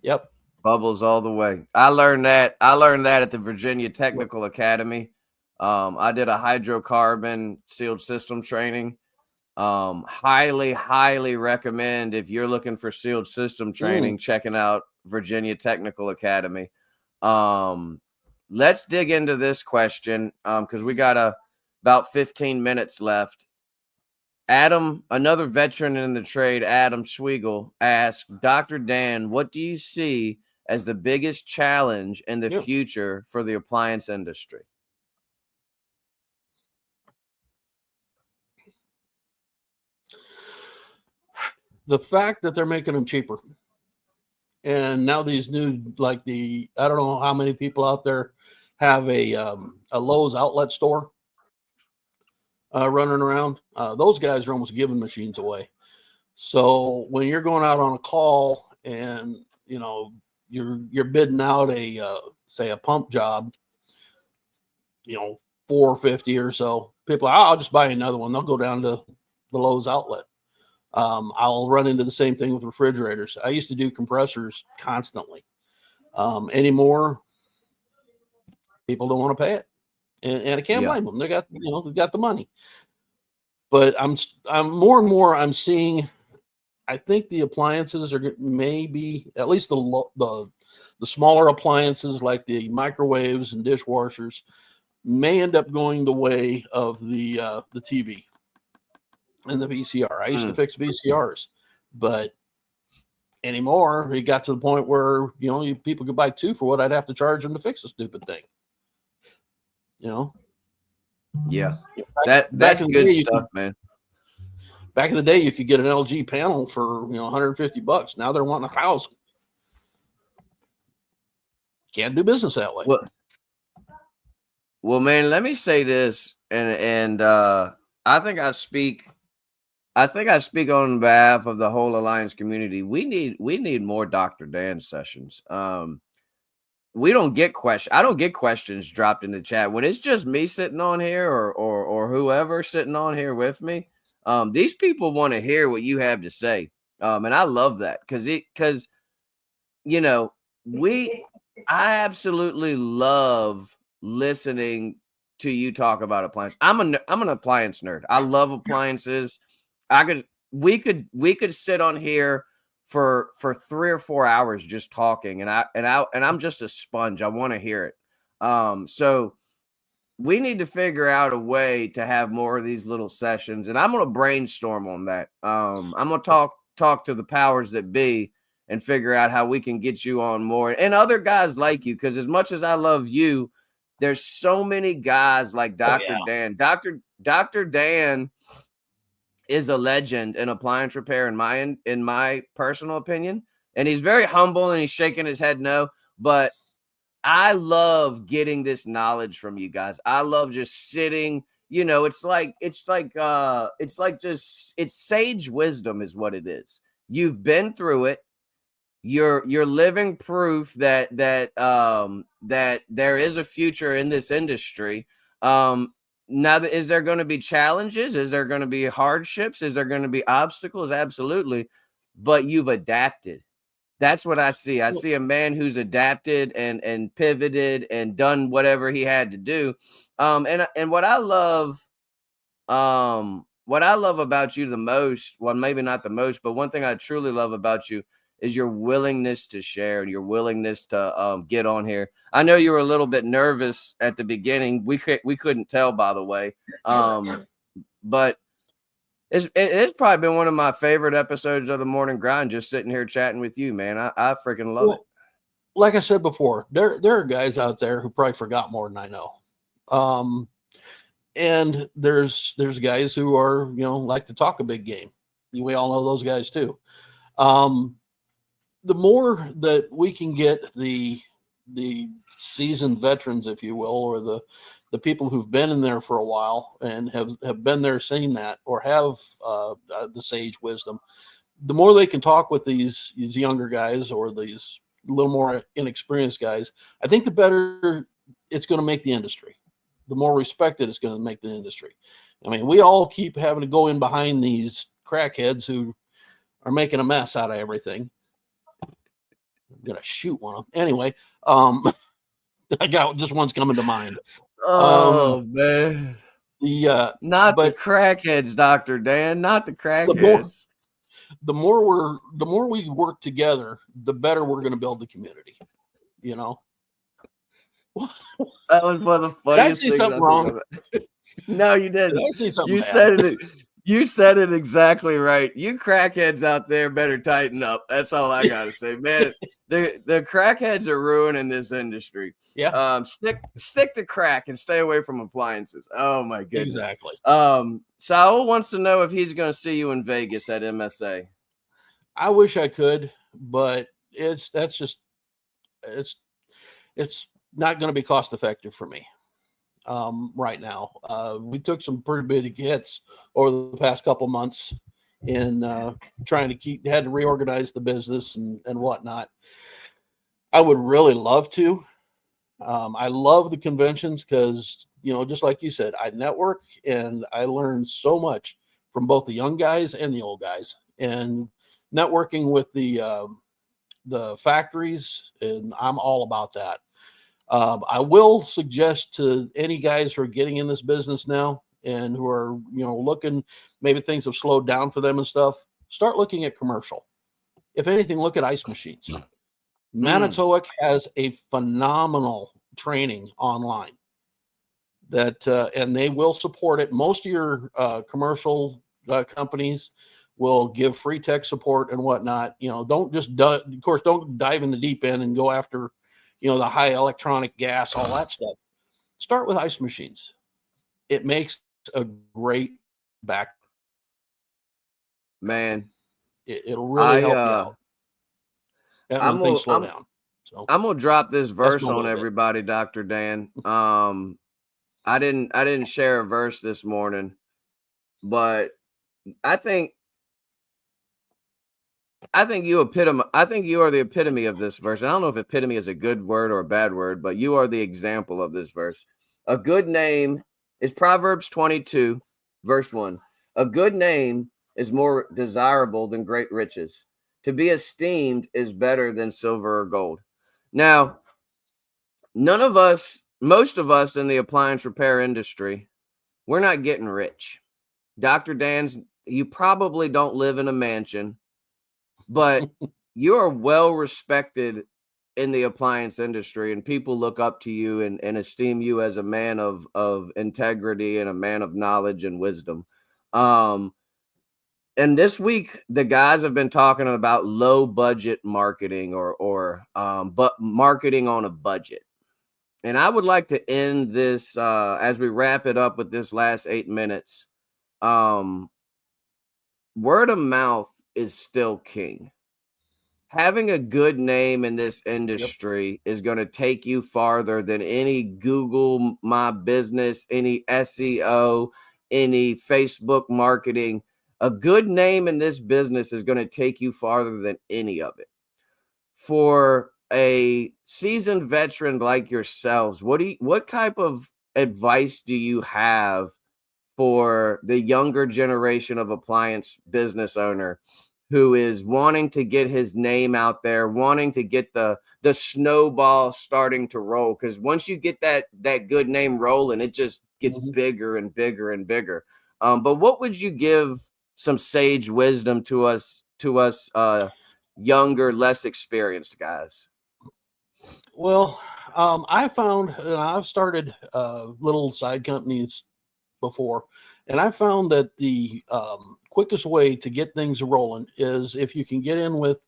Yep. Bubbles all the way. I learned that at the Virginia Technical Academy. I did a hydrocarbon sealed system training. Highly recommend, if you're looking for sealed system training, checking out Virginia Technical Academy. Let's dig into this question because we got about 15 minutes left. Adam, another veteran in the trade, Adam Schweigel, asked, Dr. Dan, what do you see as the biggest challenge in the future for the appliance industry? The fact that they're making them cheaper. And now these new, I don't know how many people out there have a Lowe's outlet store running around. Those guys are almost giving machines away. So when you're going out on a call and, you're bidding out a pump job, $450 or so, people are, I'll just buy another one. They'll go down to the Lowe's outlet. I'll run into the same thing with refrigerators. I used to do compressors constantly. Anymore, people don't want to pay it, and I can't blame them. They've got the money. But I'm more and more I'm seeing. I think the appliances are maybe, at least the smaller appliances like the microwaves and dishwashers, may end up going the way of the TV and the VCR. I used to fix VCRs, but anymore it got to the point where people could buy two for what I'd have to charge them to fix a stupid thing. Yeah, Back that's in the good day, stuff, man. back in the day, you could get an LG panel for $150. Now they're wanting $1,000. Can't do business that way. Well, man, let me say this, and I think I speak on behalf of the whole Alliance community. We need more Dr. Dan sessions. We don't get questions. I don't get questions dropped in the chat when it's just me sitting on here or whoever sitting on here with me. These people want to hear what you have to say, and I love that because you know I absolutely love listening to you talk about appliances. I'm an appliance nerd. I love appliances. We could sit on here for 3 or 4 hours just talking, and I'm just a sponge. I want to hear it. So we need to figure out a way to have more of these little sessions, and I'm going to brainstorm on that. I'm going to talk to the powers that be and figure out how we can get you on more and other guys like you. Because as much as I love you, there's so many guys like Dr. Dan. Dr. Dan is a legend in appliance repair in my personal opinion. And he's very humble and he's shaking his head no. But I love getting this knowledge from you guys. I love just sitting, it's sage wisdom is what it is. You've been through it. You're living proof that there is a future in this industry. Now, is there going to be challenges? Is there going to be hardships? Is there going to be obstacles? Absolutely. But you've adapted. That's what I see. I see a man who's adapted and pivoted and done whatever he had to do. And what I love about you the most, well, maybe not the most, but one thing I truly love about you is your willingness to share and your willingness to get on here. I know you were a little bit nervous at the beginning. We couldn't tell, by the way. But it's probably been one of my favorite episodes of the Morning Grind, just sitting here chatting with you, man. I freaking love it. Like I said before, there are guys out there who probably forgot more than I know. And there's guys who are, like to talk a big game. We all know those guys too. The more that we can get the seasoned veterans, if you will, or the people who've been in there for a while and have been there, seen that, or have the sage wisdom, the more they can talk with these younger guys or these little more inexperienced guys, I think the better it's going to make the industry. The more respected it's going to make the industry. I mean, we all keep having to go in behind these crackheads who are making a mess out of everything. I'm gonna shoot one of them anyway. I got just one's coming to mind. Oh man, not the crackheads, Dr. Dan, not the crackheads. The more we work together, the better we're going to build the community. That was one of the funniest things. Did I say something wrong? No, you didn't. Did I say something you bad? said it. You said it exactly right. You crackheads out there better tighten up. That's all I gotta say, man. The crackheads are ruining this industry. Yeah. Stick to crack and stay away from appliances. Oh my goodness. Exactly. Saul wants to know if he's going to see you in Vegas at MSA. I wish I could, but it's not going to be cost effective for me. Right now, we took some pretty big hits over the past couple months in trying to had to reorganize the business and whatnot. I would really love to. I love the conventions because, just like you said, I network and I learn so much from both the young guys and the old guys, and networking with the factories, and I'm all about that. I will suggest to any guys who are getting in this business now and who are, looking, maybe things have slowed down for them and stuff, start looking at commercial. If anything, look at ice machines. Manitowoc has a phenomenal training online that, and they will support it. Most of your commercial companies will give free tech support and whatnot. Don't just, of course, don't dive in the deep end and go after, the high electronic gas, all that stuff. Start with ice machines it makes a great back. Man, It'll really help you out. I'm when things slow down. So I'm gonna drop this verse on bit. everybody, Dr. Dan. I didn't share a verse this morning, but I think you are the epitome of this verse. I don't know if epitome is a good word or a bad word, but you are the example of this verse. A good name is Proverbs 22, verse 1. A good name is more desirable than great riches. To be esteemed is better than silver or gold. Now, most of us in the appliance repair industry, we're not getting rich. Dr. Dan's, you probably don't live in a mansion, but you are well respected in the appliance industry, and people look up to you and esteem you as a man of integrity and a man of knowledge and wisdom. And this week, the guys have been talking about low budget marketing but marketing on a budget. And I would like to end this as we wrap it up with this last 8 minutes. Word of mouth is still king. Having a good name in this industry is going to take you farther than any Google My Business, any SEO, any Facebook marketing. A good name in this business is going to take you farther than any of it. For a seasoned veteran like yourselves, what type of advice do you have for the younger generation of appliance business owner who is wanting to get his name out there, wanting to get the snowball starting to roll? Because once you get that good name rolling, it just gets bigger and bigger and bigger. But what would you give some sage wisdom to us younger, less experienced guys? Well, I found, and I've started little side companies before, and I found that the quickest way to get things rolling is if you can get in with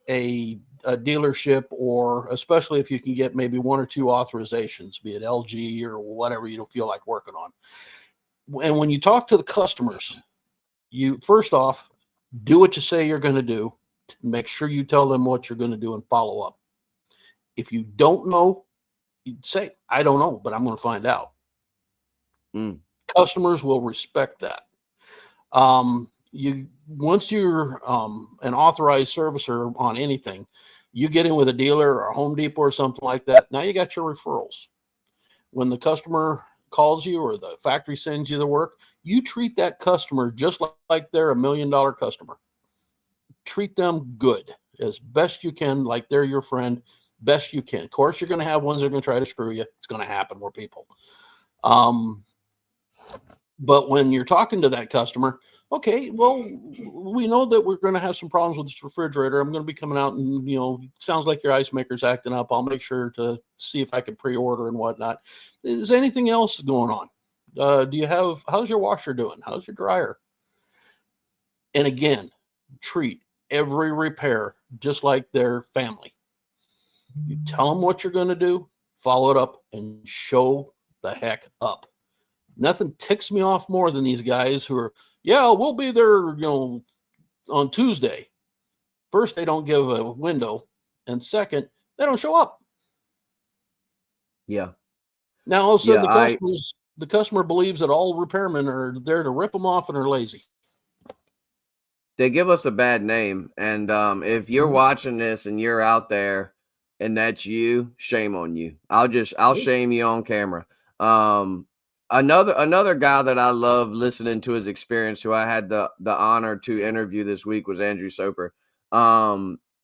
a dealership, or especially if you can get maybe 1 or 2 authorizations, be it LG or whatever you don't feel like working on. And when you talk to the customers, you first off do what you say you're going to do. Make sure you tell them what you're going to do and follow up. If you don't know, you say, I don't know, but I'm going to find out. Customers will respect that. Once you're an authorized servicer on anything, you get in with a dealer or a Home Depot or something like that. Now you got your referrals. When the customer calls you or the factory sends you the work, you treat that customer just like they're $1 million customer. Treat them good as best you can, like they're your friend, best you can. Of course, you're going to have ones that are going to try to screw you. It's going to happen. We're people. But when you're talking to that customer, okay, well, we know that we're going to have some problems with this refrigerator. I'm going to be coming out and, sounds like your ice maker's acting up. I'll make sure to see if I can pre-order and whatnot. Is anything else going on? How's your washer doing? How's your dryer? And again, treat every repair just like their family. You tell them what you're going to do, follow it up, and show the heck up. Nothing ticks me off more than these guys who are, we'll be there, on Tuesday. First, they don't give a window, and second, they don't show up. Yeah. Now all of a sudden, the customer believes that all repairmen are there to rip them off and are lazy. They give us a bad name, and if you're watching this and you're out there and that's you, shame on you. I'll shame you on camera. Another guy that I love listening to his experience, who I had the honor to interview this week, was Andrew Soper.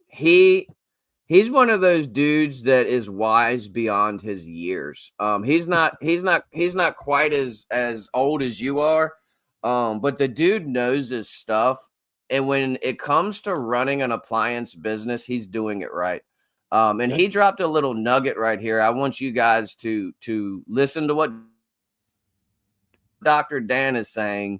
He's one of those dudes that is wise beyond his years. He's not quite as old as you are, but the dude knows his stuff. And when it comes to running an appliance business, he's doing it right. And he dropped a little nugget right here. I want you guys to listen to what Dr. Dan is saying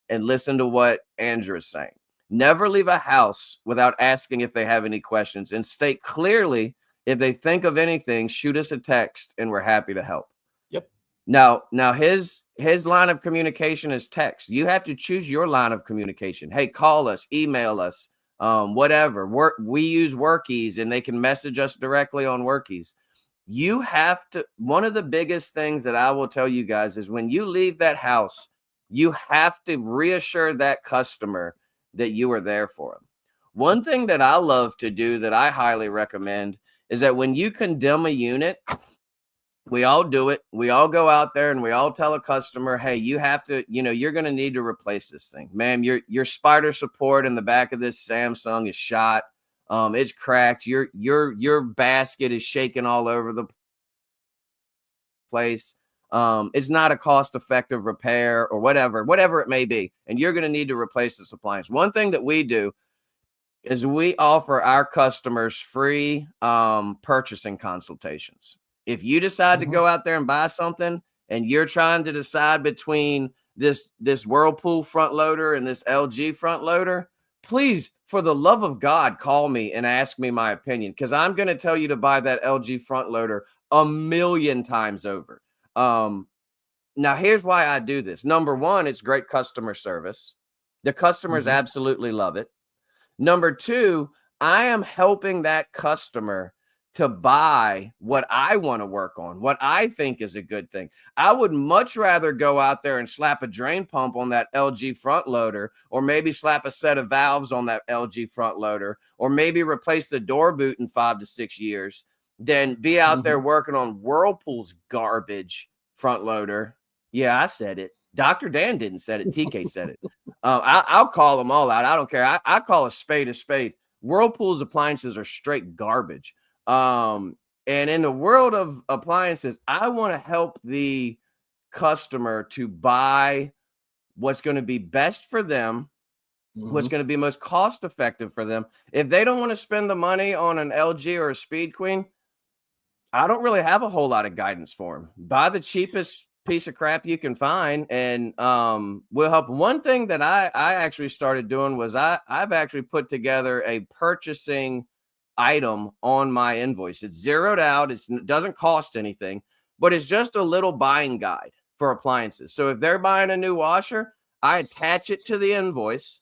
and listen to what Andrew is saying. Never leave a house without asking if they have any questions, and state clearly if they think of anything. Shoot us a text and we're happy to help. Yep. Now his his line of communication is text. You have to choose your line of communication. Hey, call us, email us, whatever. We use Workies, and they can message us directly on Workies. You have to, one of the biggest things that I will tell you guys is when you leave that house, you have to reassure that customer that you are there for them. One thing that I love to do that I highly recommend is that when you condemn a unit, we all do it. We all go out there and we all tell a customer, hey, you have to, you're going to need to replace this thing. Ma'am, your spider support in the back of this Samsung is shot. It's cracked. Your basket is shaking all over the place. It's not a cost-effective repair or whatever it may be. And you're going to need to replace this appliance. One thing that we do is we offer our customers free purchasing consultations. If you decide to go out there and buy something and you're trying to decide between this Whirlpool front loader and this LG front loader, please, for the love of God, call me and ask me my opinion, because I'm going to tell you to buy that LG front loader 1,000,000 times over. Now, here's why I do this. Number one, it's great customer service. The customers absolutely love it. Number two, I am helping that customer to buy what I want to work on, what I think is a good thing. I would much rather go out there and slap a drain pump on that LG front loader, or maybe slap a set of valves on that LG front loader, or maybe replace the door boot in 5 to 6 years, than be out there working on Whirlpool's garbage front loader. Yeah, I said it. Dr. Dan didn't say it. TK said it. I'll call them all out. I don't care. I call a spade a spade. Whirlpool's appliances are straight garbage. And in the world of appliances, I want to help the customer to buy what's going to be best for them, what's going to be most cost effective for them. If they don't want to spend the money on an LG or a Speed Queen, I don't really have a whole lot of guidance for them. Buy the cheapest piece of crap you can find, and we'll help. One thing that I actually started doing was I've actually put together a purchasing item on my invoice. It's zeroed out. It doesn't cost anything, but it's just a little buying guide for appliances. So if they're buying a new washer, I attach it to the invoice,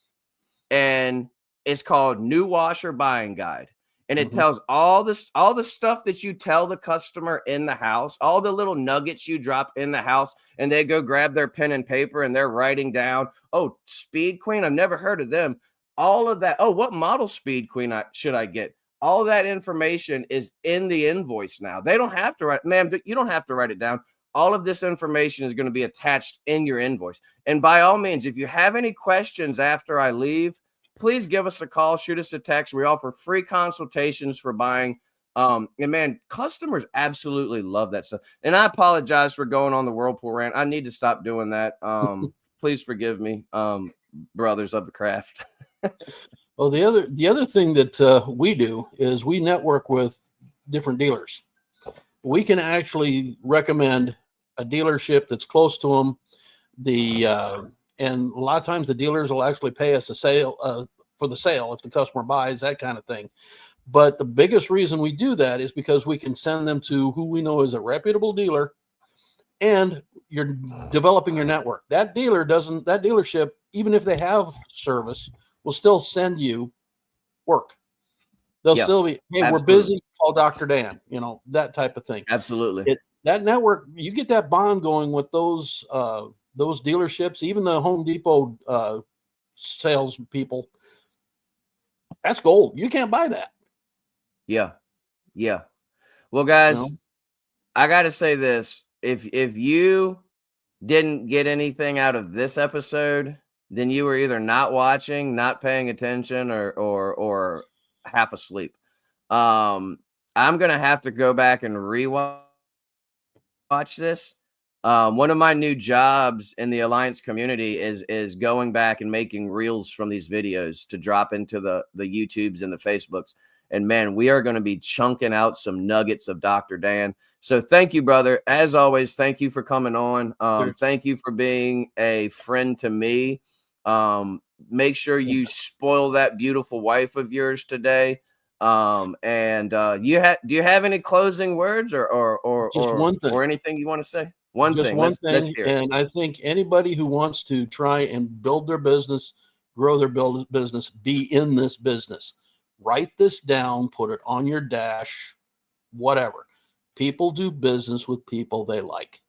and it's called New Washer Buying Guide. And it tells all the stuff that you tell the customer in the house, all the little nuggets you drop in the house, and they go grab their pen and paper and they're writing down, oh, Speed Queen, I've never heard of them. All of that. Oh, what model Speed Queen should I get? All that information is in the invoice now. They don't have to write, ma'am, you don't have to write it down. All of this information is going to be attached in your invoice. And by all means, if you have any questions after I leave, please give us a call, shoot us a text. We offer free consultations for buying. And man, customers absolutely love that stuff. And I apologize for going on the Whirlpool rant. I need to stop doing that. Please forgive me, brothers of the craft. Well, the other thing that we do is we network with different dealers. We can actually recommend a dealership that's close to them. And a lot of times the dealers will actually pay us a sale for the sale if the customer buys, that kind of thing. But the biggest reason we do that is because we can send them to who we know is a reputable dealer, and you're developing your network. That dealership, even if they have service, will still send you work. They'll still be, hey, we're busy, call Dr. Dan, that type of thing. Absolutely. That network, you get that bond going with those dealerships, even the Home Depot sales people. That's gold. You can't buy that. Yeah. Well, guys, I got to say this. If you didn't get anything out of this episode, then you were either not watching, not paying attention, or half asleep. I'm going to have to go back and rewatch this. One of my new jobs in the Alliance community is going back and making reels from these videos to drop into the YouTubes and the Facebooks. And man, we are going to be chunking out some nuggets of Dr. Dan. So thank you, brother. As always, thank you for coming on. Sure. Thank you for being a friend to me. Make sure you spoil that beautiful wife of yours today. Do you have any closing words or just one thing, or anything you want to say? One Just thing. one Let's thing. hear it. And I think anybody who wants to try and build their business, grow their business, be in this business, write this down, put it on your dash, whatever. People do business with people they like.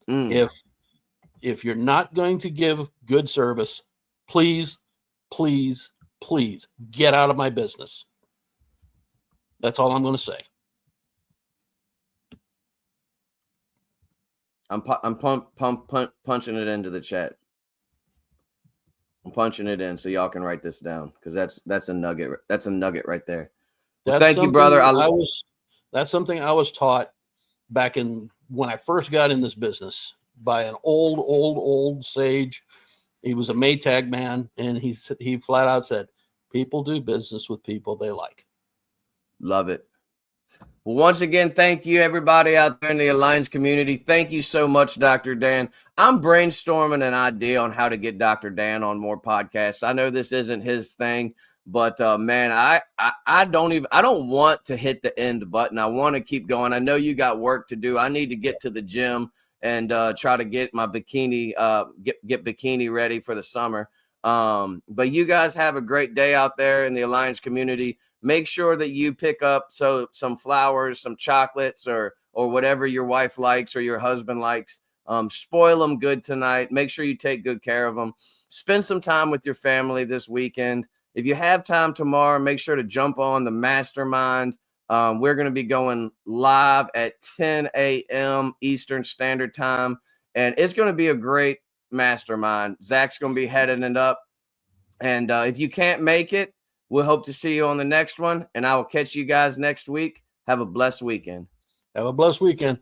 If you're not going to give good service, please, please, please get out of my business. That's all I'm going to say. I'm punching it into the chat. I'm punching it in so y'all can write this down, because that's a nugget. That's a nugget right there. Well, thank you, brother. That's something I was taught back when I first got in this business by an old sage. He was a Maytag man, and he flat out said, "People do business with people they like." Love it. Well, once again, thank you, everybody out there in the Alliance community. Thank you so much, Dr. Dan. I'm brainstorming an idea on how to get Dr. Dan on more podcasts. I know this isn't his thing, but man, I don't want to hit the end button. I want to keep going. I know you got work to do. I need to get to the gym and try to get my bikini, get bikini ready for the summer. But you guys have a great day out there in the Alliance community. Make sure that you pick up some flowers, some chocolates, or whatever your wife likes or your husband likes. Spoil them good tonight. Make sure you take good care of them. Spend some time with your family this weekend. If you have time tomorrow, make sure to jump on the mastermind. We're going to be going live at 10 a.m. Eastern Standard Time, and it's going to be a great mastermind. Zach's going to be heading it up. And if you can't make it, we'll hope to see you on the next one, and I will catch you guys next week. Have a blessed weekend. Have a blessed weekend.